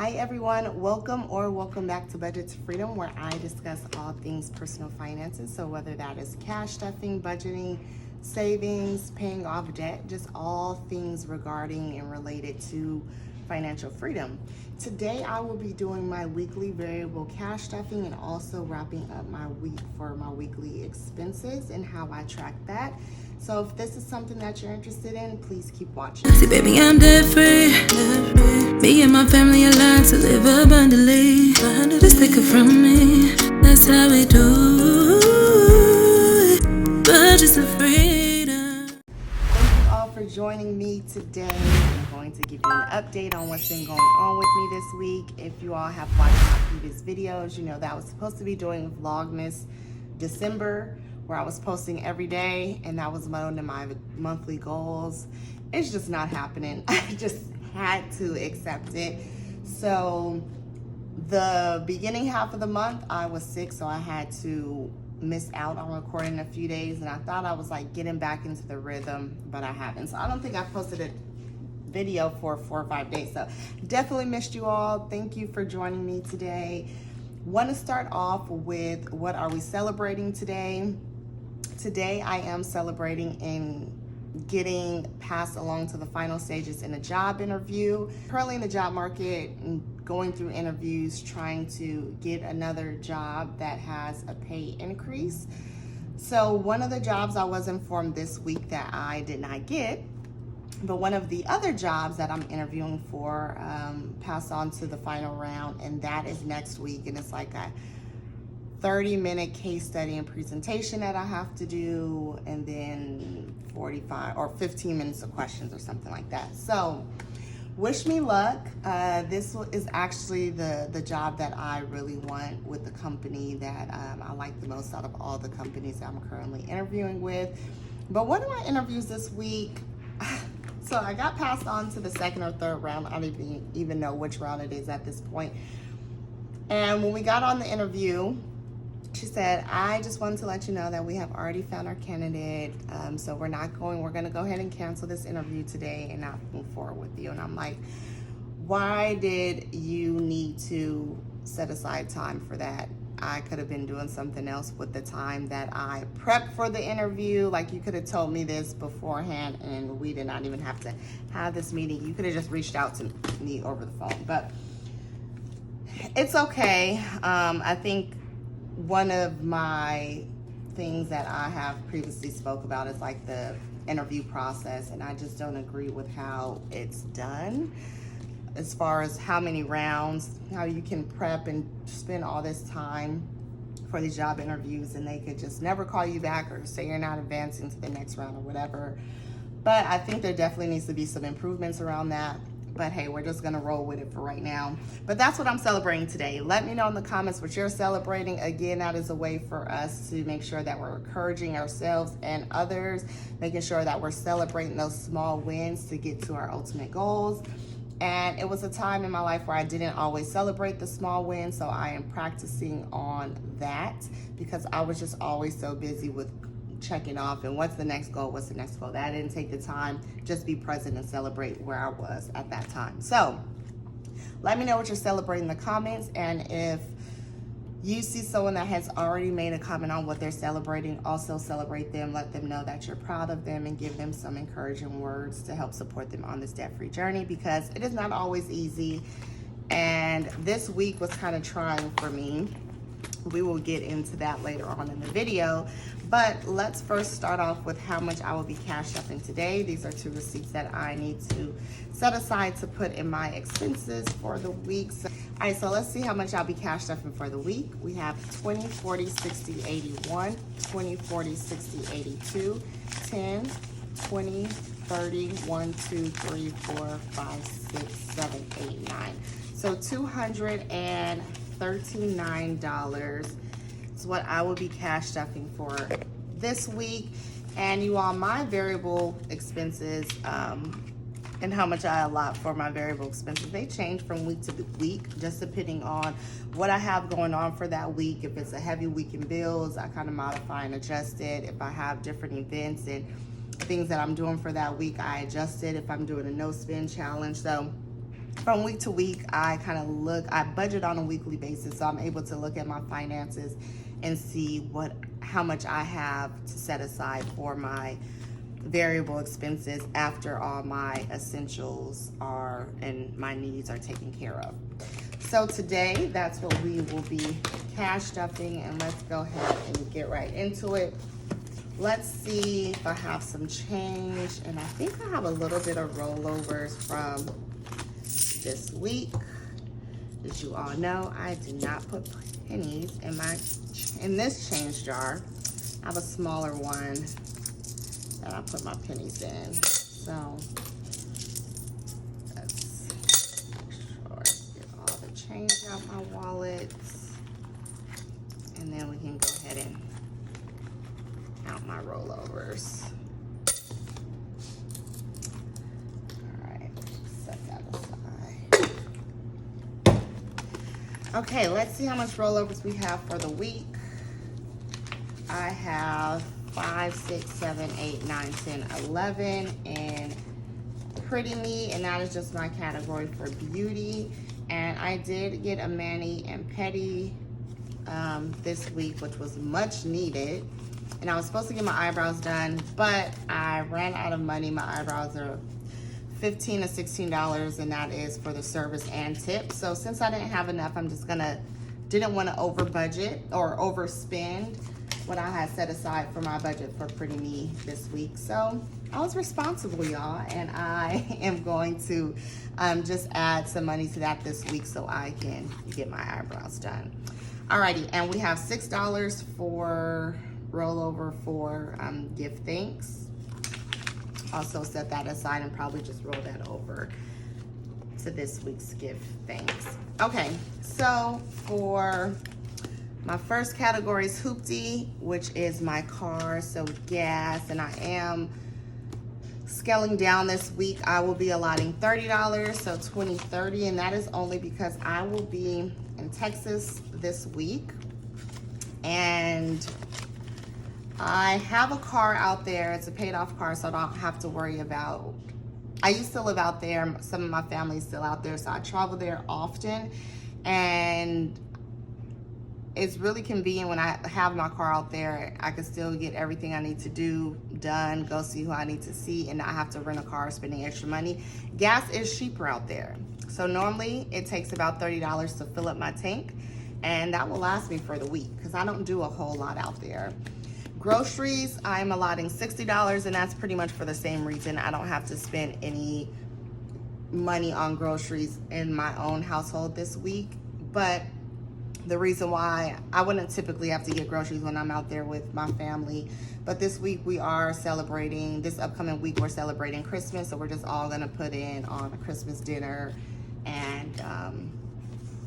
Hi everyone, welcome back to Budget to Freedom, where I discuss all things personal finances. So whether that is cash stuffing, budgeting, savings, paying off debt, just all things regarding and related to financial freedom. Today I will be doing my weekly variable cash stuffing and also wrapping up my week for my weekly expenses and how I track that. So if this is something that you're interested in, please keep watching. See, baby, I'm debt free. Me and my family aligned to live abundantly. Just take it from me. That's how we do it. Budgets of freedom. Thank you all for joining me today. I'm going to give you an update on what's been going on with me this week. If you all have watched my previous videos, you know that I was supposed to be doing Vlogmas December, where I was posting every day, and that was one of my monthly goals. It's just not happening. I just had to accept it. So the beginning half of the month I was sick, so I had to miss out on recording a few days, and I thought I was like getting back into the rhythm, but I haven't. So I don't think I posted a video for 4 or 5 days. So definitely missed you all. Thank you for joining me today. Want to start off with what are we celebrating today? Today I am celebrating in getting passed along to the final stages in a job interview. Currently in the job market, going through interviews, trying to get another job that has a pay increase. So one of the jobs I was informed this week that I did not get, but one of the other jobs that I'm interviewing for passed on to the final round, and that is next week, and it's like a 30-minute case study and presentation that I have to do, and then 45 or 15 minutes of questions or something like that. So wish me luck. This is actually the job that I really want with the company that I like the most out of all the companies that I'm currently interviewing with. But one of my interviews this week, so I got passed on to the second or third round. I don't even know which round it is at this point. And when we got on the interview, she said, I just wanted to let you know that we have already found our candidate. So we're going to go ahead and cancel this interview today and not move forward with you. And I'm like, why did you need to set aside time for that? I could have been doing something else with the time that I prepped for the interview. Like, you could have told me this beforehand and we did not even have to have this meeting. You could have just reached out to me over the phone, but it's okay. I think one of my things that I have previously spoke about is like the interview process, and I just don't agree with how it's done as far as how many rounds, how you can prep and spend all this time for these job interviews and they could just never call you back or say you're not advancing to the next round or whatever. But I think there definitely needs to be some improvements around that. But hey, we're just gonna roll with it for right now. But that's what I'm celebrating today. Let me know in the comments what you're celebrating. Again, that is a way for us to make sure that we're encouraging ourselves and others, making sure that we're celebrating those small wins to get to our ultimate goals. And it was a time in my life where I didn't always celebrate the small wins, so I am practicing on that because I was just always so busy with checking off and what's the next goal, that I didn't take the time just be present and celebrate where I was at that time. So let me know what you're celebrating in the comments, and if you see someone that has already made a comment on what they're celebrating, also celebrate them. Let them know that you're proud of them and give them some encouraging words to help support them on this debt-free journey, because it is not always easy, and this week was kind of trying for me. We will get into that later on in the video, but let's first start off with how much I will be cash stuffing today. These are 2 receipts that I need to set aside to put in my expenses for the week. So, all right, so let's see how much I'll be cash stuffing for the week. We have 20, 40, 60, 81, 20, 40, 60, 82, 10, 20, 30, 1, 2, 3, 4, 5, 6, 7, 8, 9. So $239 is what I will be cash stuffing for this week. And you all, my variable expenses and how much I allot for my variable expenses, they change from week to week, just depending on what I have going on for that week. If it's a heavy week in bills, I kind of modify and adjust it. If I have different events and things that I'm doing for that week, I adjust it. If I'm doing a no spend challenge, so from week to week, I budget on a weekly basis, so I'm able to look at my finances and see how much I have to set aside for my variable expenses after all my essentials and my needs are taken care of. So today, that's what we will be cash stuffing, and let's go ahead and get right into it. Let's see if I have some change, and I think I have a little bit of rollovers from this week. As you all know, I do not put pennies in this change jar. I have a smaller one that I put my pennies in. So let's make sure I get all the change out my wallet, and then we can go ahead and count my rollovers. Okay, let's see how much rollovers we have for the week. I have 5, 6, 7, 8, 9, 10, 11 in Pretty Me, and that is just my category for beauty. And I did get a mani and pedi this week, which was much needed. And I was supposed to get my eyebrows done, but I ran out of money. My eyebrows are $15 to $16, and that is for the service and tip. So since I didn't have enough, didn't want to over budget or overspend what I had set aside for my budget for Pretty Me this week. So I was responsible, y'all, and I am going to just add some money to that this week so I can get my eyebrows done. Alrighty, and we have $6 for rollover for give thanks. Also set that aside and probably just roll that over to this week's give thanks. Okay, so for my first category is Hoopty, which is my car, so gas, and I am scaling down this week. I will be allotting $30, so $20.30, and that is only because I will be in Texas this week, and I have a car out there. It's a paid off car, so I don't have to worry about, I used to live out there. Some of my family is still out there, so I travel there often. And it's really convenient when I have my car out there. I can still get everything I need to do done, go see who I need to see, and not have to rent a car spending extra money. Gas is cheaper out there. So normally it takes about $30 to fill up my tank, and that will last me for the week because I don't do a whole lot out there. Groceries, I'm allotting $60, and that's pretty much for the same reason. I don't have to spend any money on groceries in my own household this week. But the reason why I wouldn't typically have to get groceries when I'm out there with my family, but this week we are celebrating, this upcoming week we're celebrating Christmas, so we're just all gonna put in on a Christmas dinner, and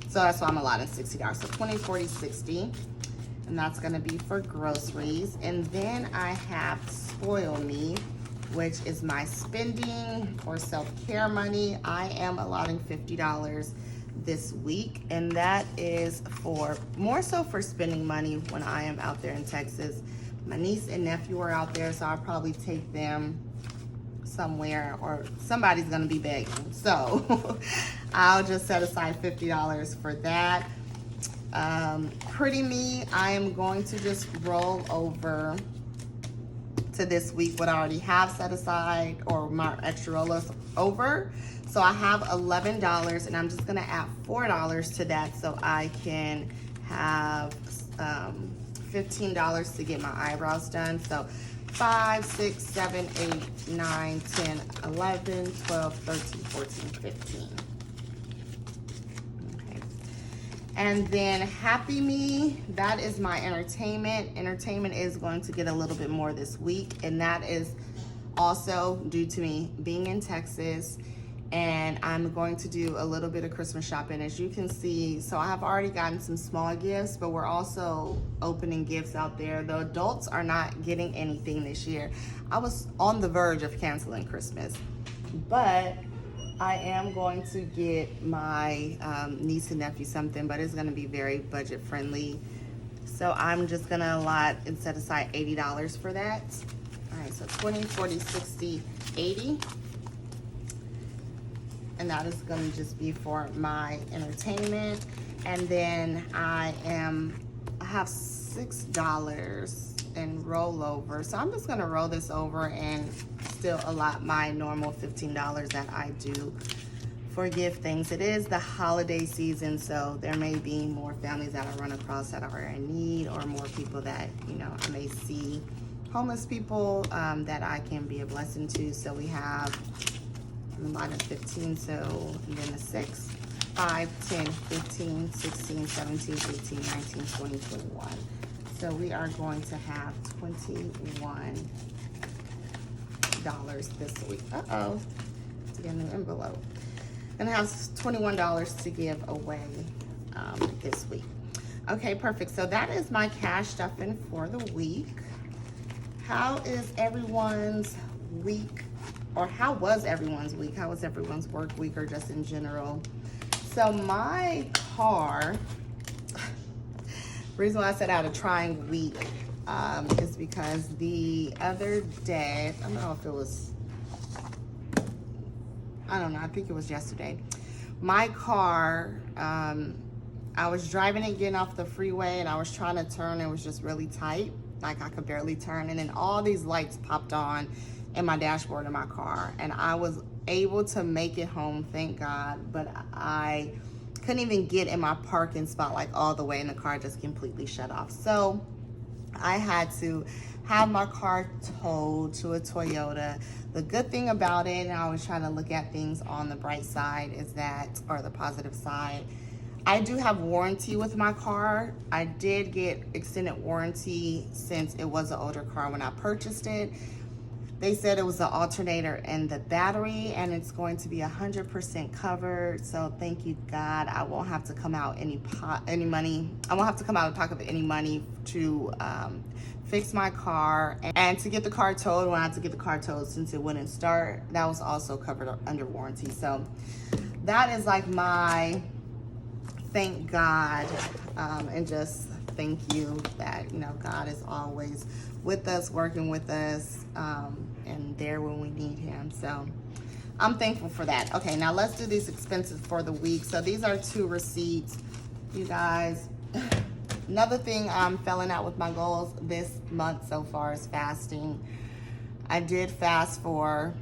so that's why I'm allotting $60. So 20, 40, 60. And that's gonna be for groceries. And then I have Spoil Me, which is my spending or self-care money. I am allotting $50 this week, and that is for more so for spending money when I am out there in Texas. My niece and nephew are out there, so I'll probably take them somewhere, or somebody's gonna be begging. So I'll just set aside $50 for that. Pretty Me, I am going to just roll over to this week what I already have set aside, or my extra rollers over. So I have $11, and I'm just gonna add $4 to that so I can have $15 to get my eyebrows done. So 5, 6, 7, 8, 9, 10, 11, 12, 13, 14, 15. And then Happy Me, that is my entertainment. Entertainment is going to get a little bit more this week, and that is also due to me being in Texas, and I'm going to do a little bit of Christmas shopping. As you can see, so I have already gotten some small gifts, but we're also opening gifts out there. The adults are not getting anything this year. I was on the verge of canceling Christmas, but I am going to get my niece and nephew something, but it's going to be very budget friendly. So I'm just going to allot and set aside $80 for that. All right, so 20, 40, 60, 80. and that is going to just be for my entertainment. And then I have $6 in rollover, so I'm just going to roll this over and still allot my normal $15 that I do for gift things. It is the holiday season, so there may be more families that I run across that are in need, or more people that, you know, I may see homeless people that I can be a blessing to. So we have a lot of 15, so even a 6, 5, 10, 15, 16, 17, 18, 19, 20, 21. So we are going to have $21 this week. Uh-oh, to get a new envelope. And have $21 to give away this week. Okay, perfect. So that is my cash stuffing for the week. How is everyone's week, or how was everyone's week? How was everyone's work week, or just in general? So my car, reason why I said I had a trying week is because the other day, I don't know if it was, I don't know, I think it was yesterday. My car, I was driving it, getting off the freeway, and I was trying to turn. It was just really tight. Like I could barely turn. And then all these lights popped on in my dashboard of my car. And I was able to make it home, thank God. But I couldn't even get in my parking spot like all the way, and the car just completely shut off. So I had to have my car towed to a Toyota. The good thing about it, and I always try to look at things on the bright side, is that, or the positive side, I do have warranty with my car. I did get extended warranty since it was an older car when I purchased it. They said it was the alternator and the battery, and it's going to be 100% covered. So thank you, God. I won't have to come out any money. I won't have to come out of pocket of any money to fix my car, and to get the car towed. When I had to get the car towed, since it wouldn't start, that was also covered under warranty. So that is like my thank God, and just thank you that, you know, God is always with us, working with us, and there when we need him. So I'm thankful for that. Okay, now let's do these expenses for the week. So these are 2 receipts, you guys. Another thing I'm filling out with my goals this month so far is fasting. I did fast for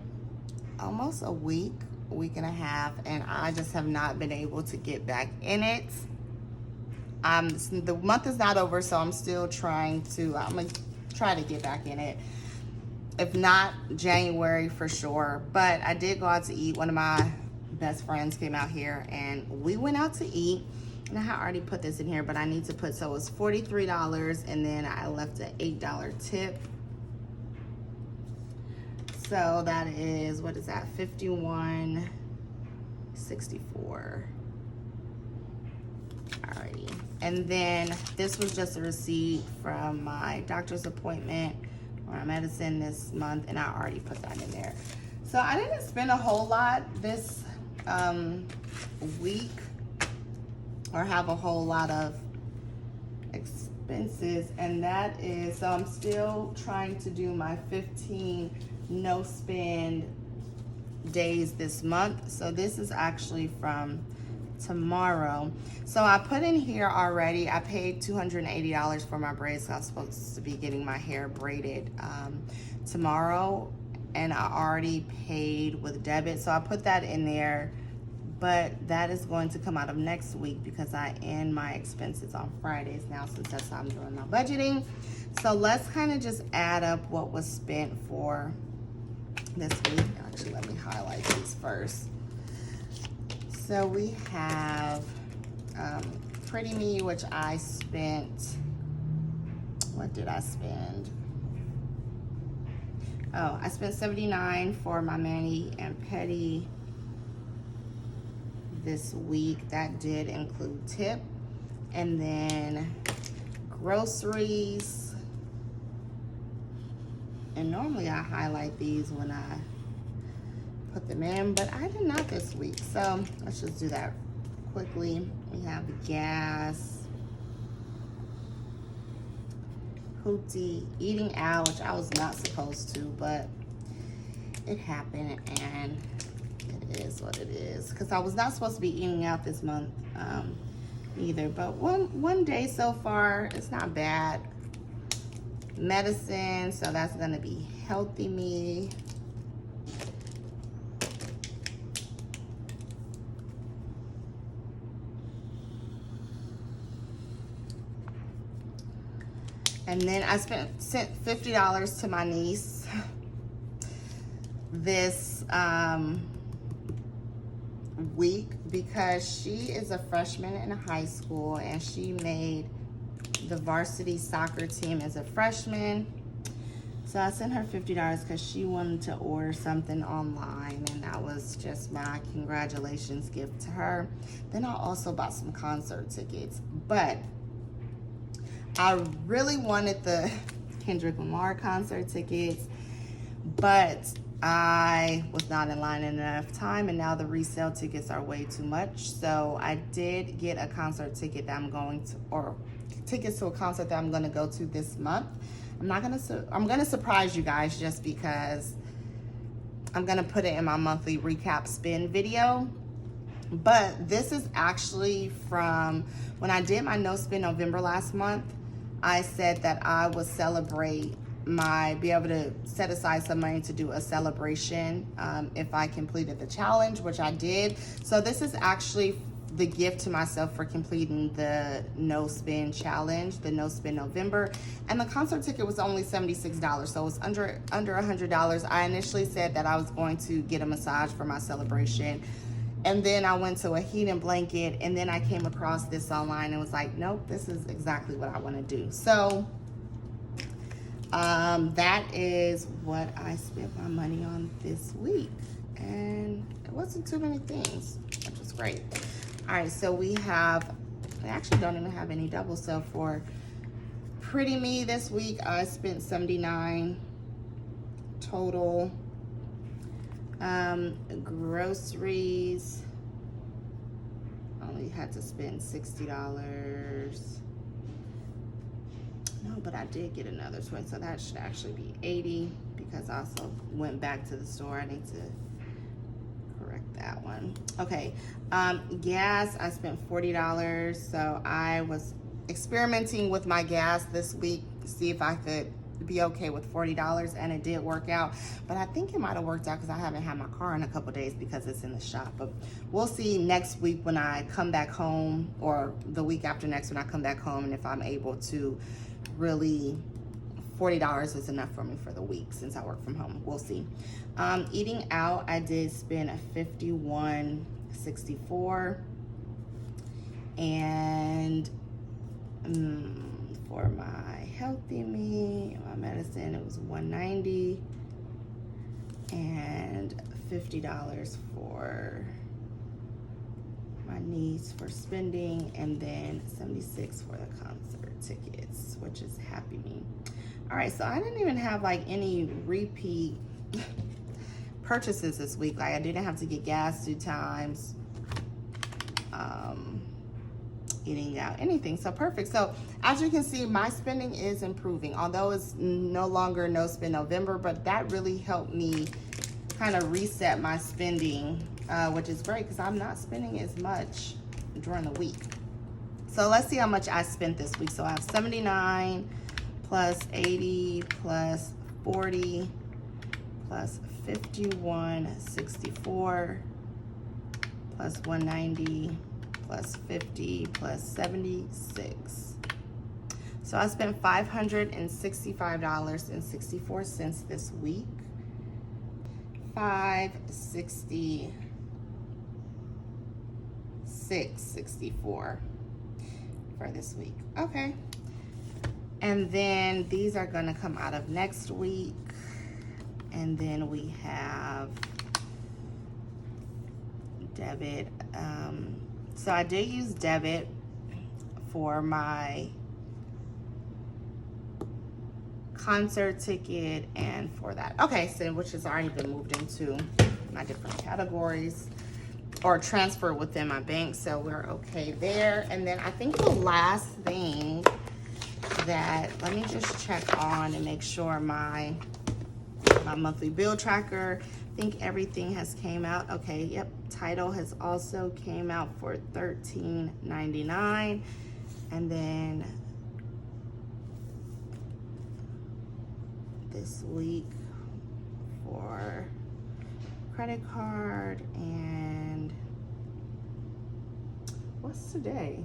almost a week and a half, and I just have not been able to get back in it. The month is not over, so I'm still I'm gonna try to get back in it. If not, January for sure. But I did go out to eat. One of my best friends came out here, and we went out to eat. And I already put this in here, but I need to put, so it was $43, and then I left an $8 tip. So that is, what is that? $51.64. Alrighty. And then this was just a receipt from my doctor's appointment or my medicine this month, and I already put that in there. So I didn't spend a whole lot this week, or have a whole lot of expenses, and that is, so I'm still trying to do my 15 no spend days this month. So this is actually from tomorrow. So I put in here already, I paid $280 for my braids. So I was supposed to be getting my hair braided tomorrow, and I already paid with debit. So I put that in there, but that is going to come out of next week because I end my expenses on Fridays now, since that's how I'm doing my budgeting. So let's kind of just add up what was spent for this week. Actually, let me highlight these first. So we have Pretty Me, which I spent, what did I spend? Oh, I spent $79 for my mani and pedi this week. That did include tip. And then groceries, and normally I highlight these when I put them in, but I did not this week. So let's just do that quickly. We have gas, Hootie, eating out, which I was not supposed to, but it happened, and it is what it is. Because I was not supposed to be eating out this month either. But one day so far, it's not bad. Medicine, so that's gonna be Healthy Me. And then I sent $50 to my niece this week because she is a freshman in high school and she made the varsity soccer team as a freshman. So I sent her $50 because she wanted to order something online, and that was just my congratulations gift to her. Then I also bought some concert tickets, but I really wanted the Kendrick Lamar concert tickets, but I was not in line in enough time, and now the resale tickets are way too much. So I did get a concert ticket that I'm going to, or tickets to a concert that I'm going to go to this month. I'm gonna surprise you guys just because I'm gonna put it in my monthly recap spin video. But this is actually from when I did my no spin November last month. I said that I would be able to set aside some money to do a celebration if I completed the challenge, which I did. So this is actually the gift to myself for completing the no spin challenge, the no spin November. And the concert ticket was only $76, so it was under $100. I initially said that I was going to get a massage for my celebration, and then I went to a heat and blanket, and then I came across this online and was like, nope, this is exactly what I want to do. So that is what I spent my money on this week, and it wasn't too many things, which was great. All right, so we actually don't even have any doubles. So for Pretty Me this week, I spent $79 total. Groceries, only had to spend $60. No, but I did get another 20, so that should actually be $80 because I also went back to the store. I need to correct that one. Okay, gas, I spent $40. So I was experimenting with my gas this week to see if I could be okay with $40, and it did work out. But I think it might have worked out because I haven't had my car in a couple days because it's in the shop. But we'll see next week when I come back home, or the week after next when I come back home, and if I'm able to really, $40 is enough for me for the week since I work from home. We'll see. Eating out, I did spend a $51.64, and for my Healthy Me, my medicine, it was $190, and $50 for my niece for spending, and then $76 for the concert tickets, which is Happy Me. All right, so I didn't even have like any repeat purchases this week. Like I didn't have to get gas 2 times, eating out, anything. So perfect. So as you can see, my spending is improving, although it's no longer no spend November, but that really helped me kind of reset my spending, which is great because I'm not spending as much during the week. So let's see how much I spent this week. So I have 79 plus 80 plus 40 plus 51.64 plus 190 plus 50 plus 76. So I spent $565.64 this week. $566.64 for this week. Okay. And then these are gonna come out of next week. And then we have debit. So I did use debit for my concert ticket and for that. Okay, so which has already been moved into my different categories or transferred within my bank, so we're okay there. And then I think the last thing that, let me just check on and make sure my monthly bill tracker think everything has came out. Okay, yep, title has also came out for $13.99. And then this week for credit card, and what's today?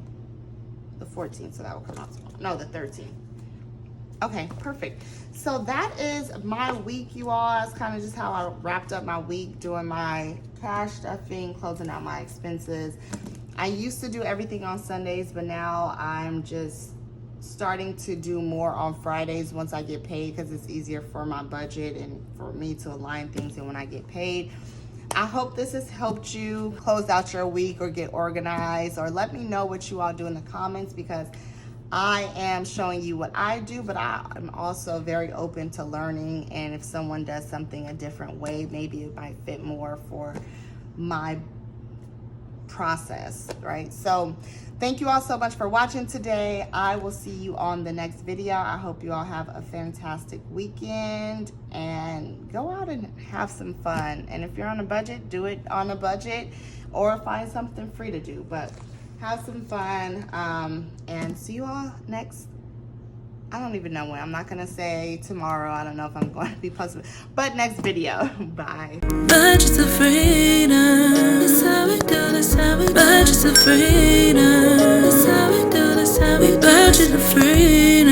The 14th, so that will come out tomorrow. No, the 13th. Okay, perfect. So that is my week, you all. That's kind of just how I wrapped up my week, doing my cash stuffing, closing out my expenses. I used to do everything on Sundays, but now I'm just starting to do more on Fridays once I get paid, because it's easier for my budget and for me to align things in when I get paid. I hope this has helped you close out your week or get organized, or let me know what you all do in the comments, because I am showing you what I do, but I'm also very open to learning, and if someone does something a different way, maybe it might fit more for my process, right? So thank you all so much for watching today. I will see you on the next video. I hope you all have a fantastic weekend and go out and have some fun. And if you're on a budget, do it on a budget, or find something free to do, but have some fun. And see you all next, I don't even know when. I'm not gonna say tomorrow. I don't know if I'm going to be posting, but next video. Bye. Budgets of freedom. That's how we do. That's how we do. Budgets of freedom. That's how we do. That's how we do. Budget of freedom.